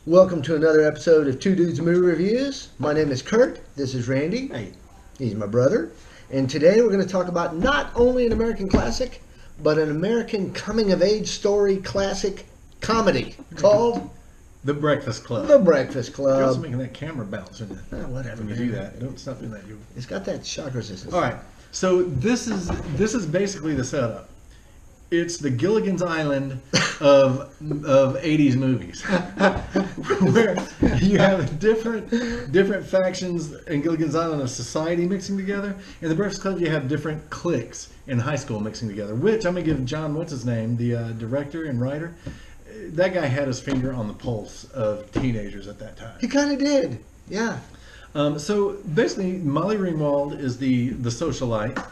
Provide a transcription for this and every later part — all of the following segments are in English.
Welcome to another episode of Two Dudes Movie Reviews. My name is Kurt. This is Randy. Hey. He's my brother. And today we're going to talk about not only an American classic, but an American coming-of-age story classic comedy called The Breakfast Club. The Breakfast You're also Club. making that camera bounce, isn't it? Whatever. When you do that, don't stop doing that. It's got that shock resistance. All right. So this is basically the setup. It's the Gilligan's Island of 80s movies, where you have different factions in Gilligan's Island of society mixing together. In the Breakfast Club, you have different cliques in high school mixing together. Which I'm gonna give John, what's his name, the director and writer. That guy had his finger on the pulse of teenagers at that time. He kind of did. Yeah. So basically, Molly Ringwald is the socialite.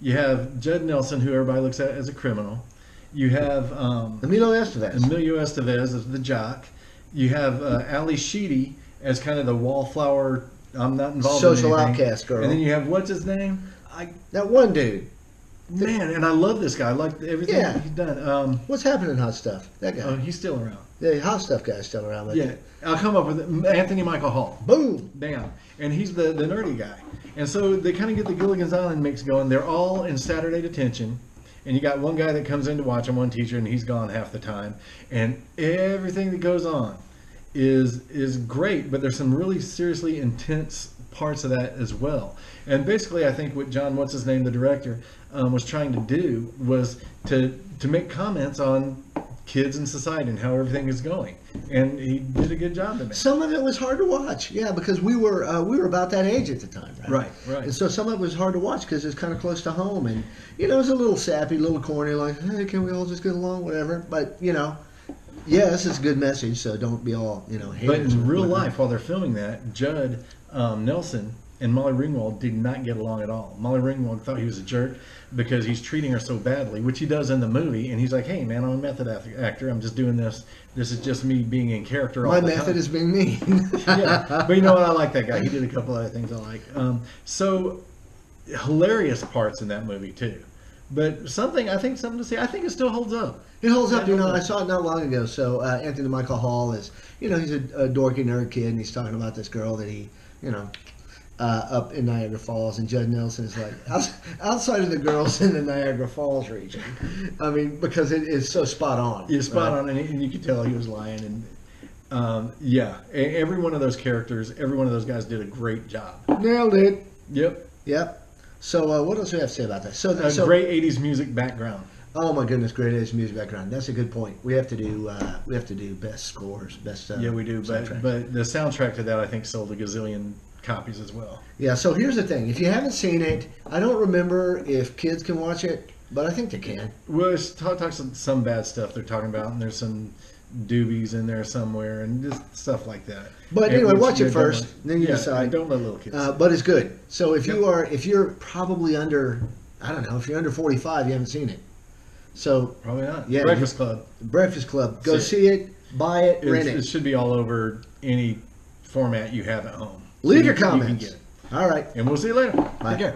You have Judd Nelson, who everybody looks at as a criminal. You have Emilio Estevez as the jock. You have Ali Sheedy as kind of the wallflower. I'm not involved social in anything. outcast girl. And then you have, what's his name? That one dude. Man, and I love this guy. I like everything Yeah. he's done. What's happening in Hot Stuff? That guy. Oh, he's still around. The Hot Stuff guy's still around. But Yeah, I'll come up with it. Anthony Michael Hall. Boom. Bam. And he's the nerdy guy. And so they kind of get the Gilligan's Island mix going. They're all in Saturday detention. And you got one guy that comes in to watch them, one teacher, and he's gone half the time. And everything that goes on is great, but there's some really seriously intense parts of that as well. And basically, I think what John, what's his name, the director, was trying to do was to make comments on kids in society and how everything is going, and he did a good job of it. Some of it was hard to watch, yeah, because we were about that age at the time, right? Right. And so some of it was hard to watch because it's kind of close to home, and it was a little sappy, a little corny, like, hey, can we all just get along, whatever. But yes, it's a good message, so don't be all haters. But in real life, while they're filming that, Judd Nelson and Molly Ringwald did not get along at all. Molly Ringwald thought he was a jerk because he's treating her so badly, which he does in the movie. And he's like, hey, man, I'm a method actor. I'm just doing this. This is just me being in character all the time. My method is being me. Yeah, but you know what? I like that guy. He did a couple other things I like. So hilarious parts in that movie, too. But something to say, I think it still holds up. It holds up. I saw it not long ago. So Anthony Michael Hall is, he's a dorky nerd kid, and he's talking about this girl that he, up in Niagara Falls, and Judd Nelson is like outside of the girls in the Niagara Falls region. I mean, because it is so spot on. Yeah, spot on, and you could tell he was lying. And every one of those characters, every one of those guys did a great job. Nailed it. Yep. So what else do we have to say about that? So great '80s music background. Oh my goodness, great '80s music background. That's a good point. We have to do best scores, best. Yeah, we do. Soundtrack. But the soundtrack to that, I think, sold a gazillion copies as well. Yeah. So here's the thing: if you haven't seen it, I don't remember if kids can watch it, but I think they can. Well, it's talks some bad stuff they're talking about, and there's some doobies in there somewhere, and just stuff like that. But anyway, watch it first, then you decide. Don't let little kids. But it's good. So if you're probably under, I don't know, if you're under 45, you haven't seen it. So probably not. Yeah, Breakfast Club. Breakfast Club. Go see it, buy it, rent it. It should be all over any format you have at home. Leave your comments. You can get it. All right. And we'll see you later. Bye. Take care.